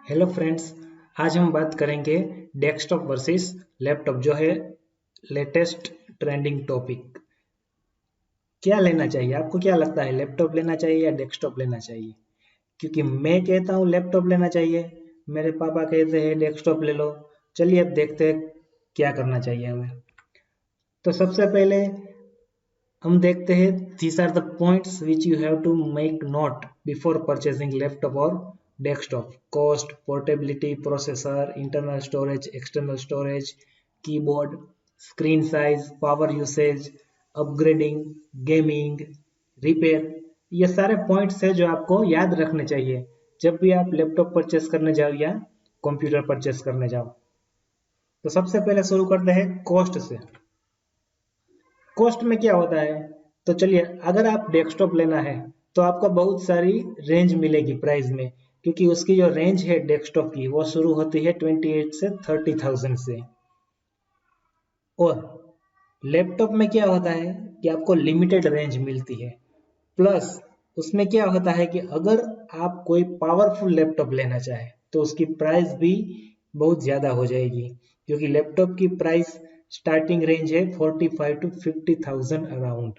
Hello friends. आज हम बात करेंगे डेस्कटॉप वर्सेस लैपटॉप जो है लेटेस्ट ट्रेंडिंग टॉपिक। क्या लेना चाहिए? आपको क्या लगता है, लैपटॉप लेना चाहिए या डेस्कटॉप लेना चाहिए? क्योंकि मैं कहता हूँ लैपटॉप लेना चाहिए, मेरे पापा कहते हैं डेस्कटॉप ले लो। चलिए अब देखते हैं क्या करना चाहिए हमें। तो सबसे पहले हम देखते हैं these are the points which you have to make note before purchasing laptop or desktop: cost, portability, processor, internal storage, external storage, keyboard, screen size, power usage, upgrading, gaming, repair। ये सारे पॉइंट्स है जो आपको याद रखने चाहिए जब भी आप लैपटॉप परचेस करने जाओ या कंप्यूटर परचेस करने जाओ। तो सबसे पहले शुरू करते हैं कॉस्ट से। कॉस्ट में क्या होता है? तो चलिए, अगर आप डेस्कटॉप लेना है तो आपको बहुत सारी रेंज मिलेगी प्राइस में, क्योंकि उसकी जो रेंज है डेस्कटॉप की वो शुरू होती है 28 से 30,000 से। और लैपटॉप में क्या होता है कि आपको लिमिटेड रेंज मिलती है। प्लस उसमें क्या होता है कि अगर आप कोई पावरफुल लैपटॉप लेना चाहे तो उसकी प्राइस भी बहुत ज़्यादा हो जाएगी, क्योंकि लैपटॉप की प्राइस स्टार्टिंग रेंज है 45 टू 50,000 अराउंड।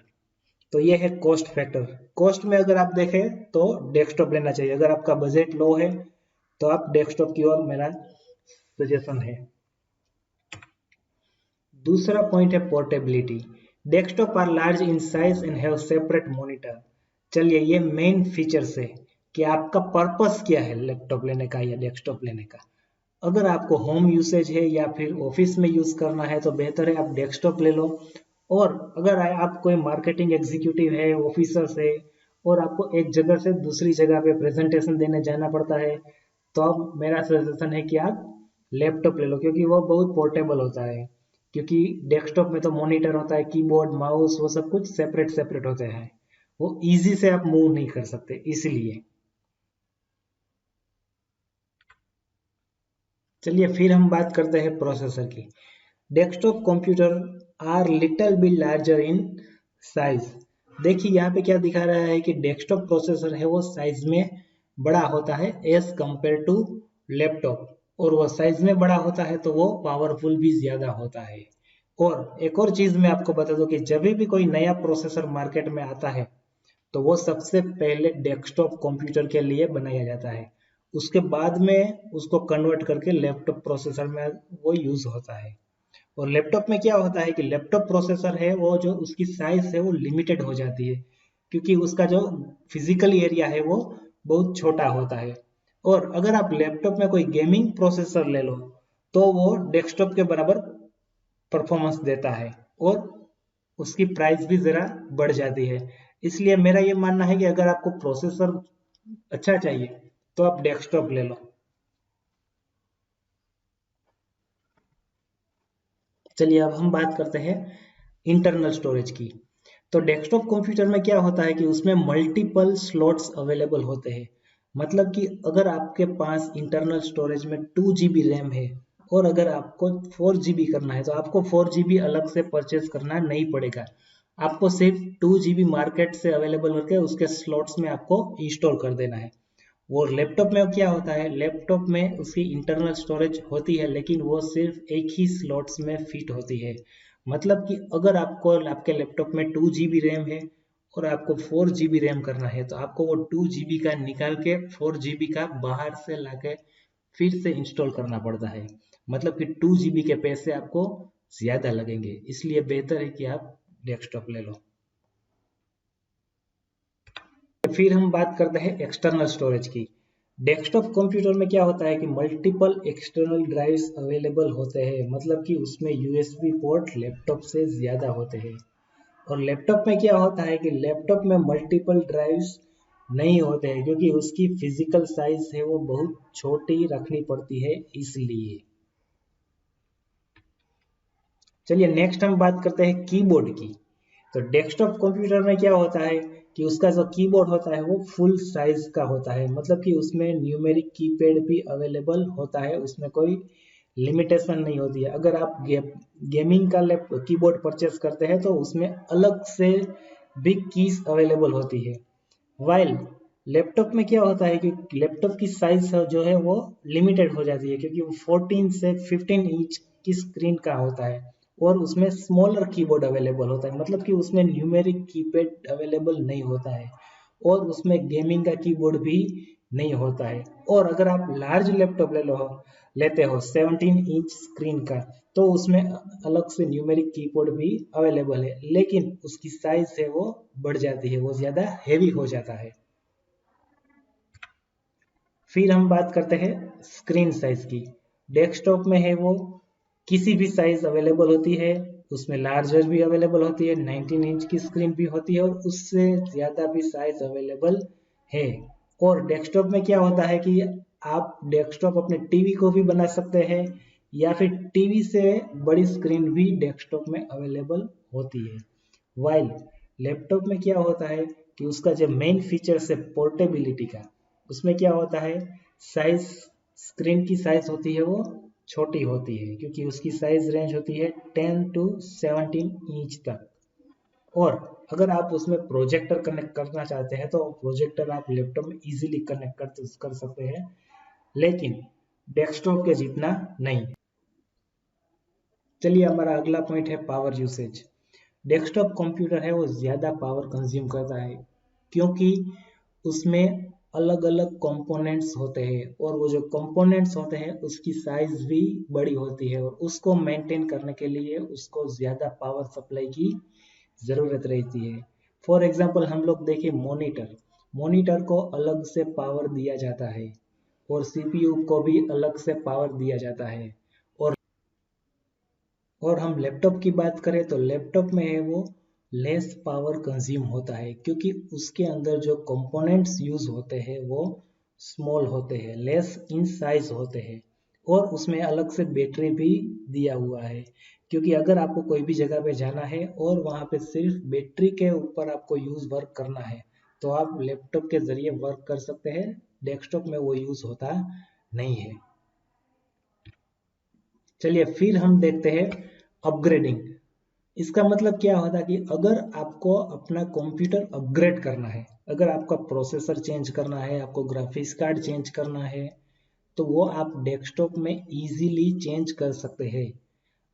तो ये है कॉस्ट फैक्टर। कॉस्ट में अगर आप देखें तो डेस्कटॉप लेना चाहिए। अगर आपका बजट लो है तो आप डेस्कटॉप की ओर मेरा सजेशन है। दूसरा पॉइंट है portability. Desktop are large in size and have separate monitor. चलिए, ये मेन फीचर्स है कि आपका पर्पस क्या है लैपटॉप लेने का या डेस्कटॉप लेने का। अगर आपको होम यूसेज है या फिर ऑफिस में यूज करना है तो बेहतर है आप डेस्कटॉप ले लो। और अगर आप कोई मार्केटिंग एग्जीक्यूटिव है, ऑफिसर्स है, और आपको एक जगह से दूसरी जगह पे प्रेजेंटेशन देने जाना पड़ता है, तो अब मेरा सजेशन है कि आप लैपटॉप ले लो, क्योंकि वो बहुत पोर्टेबल होता है। क्योंकि डेस्कटॉप में तो मॉनिटर होता है, कीबोर्ड, माउस, वो सब कुछ सेपरेट सेपरेट होते हैं, वो इजी से आप मूव नहीं कर सकते इसलिए। चलिए फिर हम बात करते हैं प्रोसेसर की। Desktop computer are little bit larger in size. देखिए यहाँ पे क्या दिखा रहा है कि डेस्कटॉप प्रोसेसर है वो साइज में बड़ा होता है एज कंपेयर टू लैपटॉप। और वो साइज में बड़ा होता है तो वो पावरफुल भी ज्यादा होता है। और एक और चीज मैं आपको बता दूं कि जब भी कोई नया प्रोसेसर मार्केट में आता है तो वो सबसे पहले डेस्कटॉप कंप्यूटर के लिए बनाया जाता है। उसके बाद में उसको कन्वर्ट करके लैपटॉप प्रोसेसर में वो यूज होता है। और लैपटॉप में क्या होता है कि लैपटॉप प्रोसेसर है वो जो उसकी साइज है वो लिमिटेड हो जाती है, क्योंकि उसका जो फिजिकल एरिया है वो बहुत छोटा होता है। और अगर आप लैपटॉप में कोई गेमिंग प्रोसेसर ले लो तो वो डेस्कटॉप के बराबर परफॉर्मेंस देता है और उसकी प्राइस भी जरा बढ़ जाती है। इसलिए मेरा ये मानना है कि अगर आपको प्रोसेसर अच्छा चाहिए तो आप डेस्कटॉप ले लो। चलिए अब हम बात करते हैं इंटरनल स्टोरेज की। तो डेस्कटॉप कंप्यूटर में क्या होता है कि उसमें मल्टीपल स्लॉट्स अवेलेबल होते हैं। मतलब कि अगर आपके पास इंटरनल स्टोरेज में 2 GB रैम है और अगर आपको 4 GB करना है तो आपको 4 GB अलग से परचेज करना नहीं पड़ेगा। आपको सिर्फ 2 GB मार्केट से अवेलेबल करके उसके स्लॉट्स में आपको इंस्टॉल कर देना है। और लैपटॉप में क्या होता है, लैपटॉप में उसकी इंटरनल स्टोरेज होती है लेकिन वो सिर्फ एक ही स्लॉट्स में फिट होती है। मतलब कि अगर आपको आपके लैपटॉप में 2 GB रैम है और आपको 4 GB रैम करना है तो आपको वो 2 GB का निकाल के 4 GB का बाहर से लाके फिर से इंस्टॉल करना पड़ता है। मतलब कि 2 GB के पैसे आपको ज्यादा लगेंगे, इसलिए बेहतर है कि आप डेस्कटॉप ले लो। फिर हम बात करते हैं एक्सटर्नल स्टोरेज की। डेस्कटॉप कंप्यूटर में क्या होता है कि मल्टीपल एक्सटर्नल ड्राइव्स अवेलेबल होते हैं। मतलब कि उसमें यूएसबी पोर्ट लैपटॉप से ज़्यादा होते हैं। और लैपटॉप में क्या होता है कि लैपटॉप में मल्टीपल ड्राइव्स नहीं होते हैं, क्योंकि उसकी फिजिकल साइज है वो बहुत छोटी रखनी पड़ती है इसलिए। चलिए नेक्स्ट हम बात करते हैं कीबोर्ड की। तो डेस्कटॉप कंप्यूटर में क्या होता है कि उसका जो कीबोर्ड होता है वो फुल साइज का होता है। मतलब कि उसमें न्यूमेरिक कीपैड भी अवेलेबल होता है, उसमें कोई लिमिटेशन नहीं होती है। अगर आप गेमिंग का कीबोर्ड परचेस करते हैं तो उसमें अलग से बिग कीज अवेलेबल होती है। वाइल लैपटॉप में क्या होता है कि लैपटॉप की साइज जो है वो लिमिटेड हो जाती है, क्योंकि वो 14 से 15 इंच की स्क्रीन का होता है और उसमें स्मॉलर कीबोर्ड अवेलेबल होता है, मतलब कि उसमें न्यूमेरिक कीपैड अवेलेबल नहीं होता है और उसमें गेमिंग का कीबोर्ड भी नहीं होता है। और अगर आप लार्ज लैपटॉप लेते हो 17 इंच स्क्रीन का, तो उसमें अलग से न्यूमेरिक कीबोर्ड भी अवेलेबल है, लेकिन उसकी साइज है वो बढ़ जाती है, वो ज़्यादा हैवी हो जाता है। फिर हम बात करते हैं स्क्रीन साइज की। डेस्कटॉप में है वो किसी भी साइज अवेलेबल होती है, उसमें लार्जर भी अवेलेबल होती है, 19 इंच की स्क्रीन भी होती है और उससे ज़्यादा भी साइज अवेलेबल है। और डेस्कटॉप में क्या होता है कि आप डेस्कटॉप अपने टीवी को भी बना सकते हैं या फिर टीवी से बड़ी स्क्रीन भी डेस्कटॉप में अवेलेबल होती है। वाइल लैपटॉप में क्या होता है कि उसका जो मेन फीचर्स है पोर्टेबिलिटी का, उसमें क्या होता है, साइज स्क्रीन की साइज होती है वो छोटी होती है, क्योंकि उसकी साइज रेंज होती है 10 टू 17 इंच तक। और अगर आप उसमें प्रोजेक्टर कनेक्ट करना चाहते हैं तो प्रोजेक्टर आप लैपटॉप में इजीली कनेक्ट कर सकते हैं, लेकिन डेस्कटॉप के जितना नहीं। चलिए, हमारा अगला पॉइंट है पावर यूसेज। डेस्कटॉप कंप्यूटर है वो ज़्यादा पावर कंज्यूम करता है, क्योंकि उसमें अलग अलग कंपोनेंट्स होते हैं और वो जो कंपोनेंट्स होते हैं उसकी साइज भी बड़ी होती है और उसको मेंटेन करने के लिए उसको ज़्यादा पावर सप्लाई की ज़रूरत रहती है। फॉर एग्जांपल हम लोग देखें मॉनिटर, मॉनिटर को अलग से पावर दिया जाता है और सीपीयू को भी अलग से पावर दिया जाता है। और हम लैपटॉप की बात करें तो लैपटॉप में है वो लेस पावर कंज्यूम होता है, क्योंकि उसके अंदर जो कंपोनेंट्स यूज होते हैं वो स्मॉल होते हैं, लेस इन साइज होते हैं और उसमें अलग से बैटरी भी दिया हुआ है, क्योंकि अगर आपको कोई भी जगह पे जाना है और वहाँ पे सिर्फ बैटरी के ऊपर आपको यूज वर्क करना है तो आप लैपटॉप के जरिए वर्क कर सकते हैं। डेस्कटॉप में वो यूज होता नहीं है। चलिए, फिर हम देखते हैं अपग्रेडिंग। इसका मतलब क्या होता है कि अगर आपको अपना कंप्यूटर अपग्रेड करना है, अगर आपका प्रोसेसर चेंज करना है, आपको ग्राफिक्स कार्ड चेंज करना है, तो वो आप डेस्कटॉप में इजीली चेंज कर सकते हैं।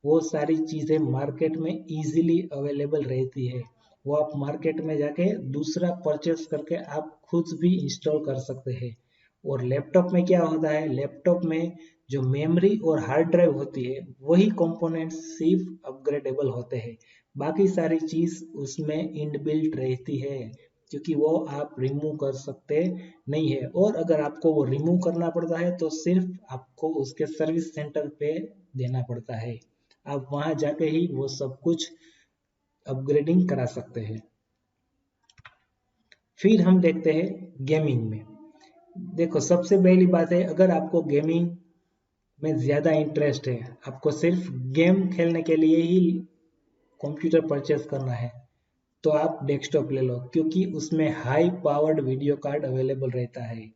वो सारी चीज़ें मार्केट में इजीली अवेलेबल रहती है, वो आप मार्केट में जाके दूसरा परचेस करके आप खुद भी इंस्टॉल कर सकते हैं। और लैपटॉप में क्या होता है, लैपटॉप में जो मेमोरी और हार्ड ड्राइव होती है वही कंपोनेंट्स सिर्फ अपग्रेडेबल होते हैं, बाकी सारी चीज़ उसमें इनबिल्ट रहती है, क्योंकि वो आप रिमूव कर सकते नहीं है। और अगर आपको वो रिमूव करना पड़ता है तो सिर्फ आपको उसके सर्विस सेंटर पे देना पड़ता है, आप वहां जाके ही वो सब कुछ अपग्रेडिंग करा सकते हैं। फिर हम देखते हैं गेमिंग में। देखो, सबसे पहली बात है, अगर आपको गेमिंग में ज़्यादा इंटरेस्ट है, आपको सिर्फ गेम खेलने के लिए ही कंप्यूटर परचेस करना है, तो आप डेस्कटॉप ले लो, क्योंकि उसमें high powered video card available रहता है,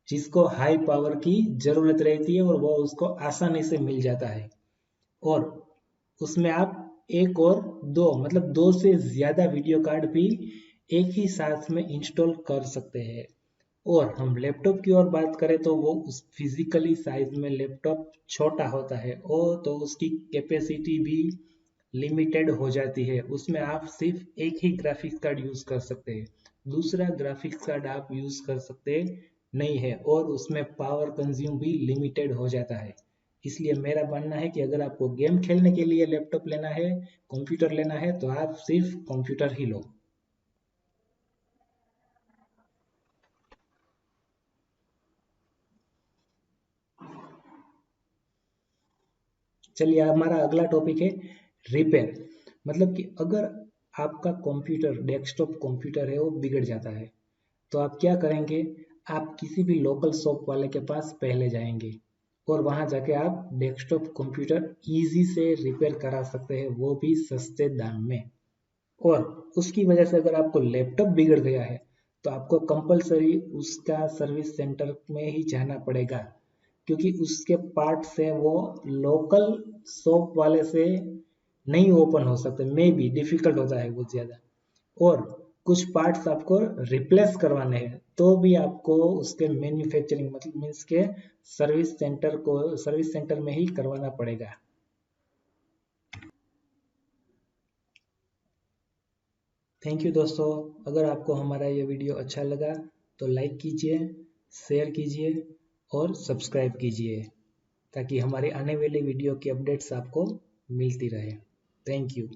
जिसको हाई पावर की ज़रूरत रहती है और वो उसको आसानी से मिल जाता है। और उसमें आप एक और दो, मतलब दो से ज़्यादा वीडियो कार्ड भी एक ही साथ में इंस्टॉल कर सकते हैं। और हम लैपटॉप की ओर बात करें तो वो उस फिजिकली साइज में लैपटॉप छोटा होता है और तो उसकी कैपेसिटी भी लिमिटेड हो जाती है, उसमें आप सिर्फ एक ही ग्राफिक्स कार्ड यूज कर सकते हैं, दूसरा ग्राफिक्स कार्ड आप यूज कर सकते नहीं है और उसमें पावर कंज्यूम भी लिमिटेड हो जाता है। इसलिए मेरा मानना है कि अगर आपको गेम खेलने के लिए लैपटॉप लेना है, कंप्यूटर लेना है, तो आप सिर्फ कंप्यूटर ही लो। चलिए, हमारा अगला टॉपिक है रिपेयर। मतलब कि अगर आपका कंप्यूटर, डेस्कटॉप कंप्यूटर है वो बिगड़ जाता है, तो आप क्या करेंगे, आप किसी भी लोकल शॉप वाले के पास पहले जाएंगे और वहां जाके आप डेस्कटॉप कंप्यूटर इजी से रिपेयर करा सकते हैं, वो भी सस्ते दाम में। और उसकी वजह से अगर आपको लैपटॉप बिगड़ गया है तो आपको कंपलसरी उसका सर्विस सेंटर में ही जाना पड़ेगा, क्योंकि उसके पार्ट से वो लोकल शॉप वाले से नहीं ओपन हो सकते, मे बी डिफिकल्ट होता है बहुत ज़्यादा। और कुछ पार्ट्स आपको रिप्लेस करवाने हैं, तो भी आपको उसके मैन्युफैक्चरिंग मतलब मीन्स के सर्विस सेंटर में ही करवाना पड़ेगा। थैंक यू दोस्तों, अगर आपको हमारा ये वीडियो अच्छा लगा तो लाइक कीजिए, शेयर कीजिए और सब्सक्राइब कीजिए ताकि हमारे आने वाली वीडियो की अपडेट्स आपको मिलती रहे। Thank you.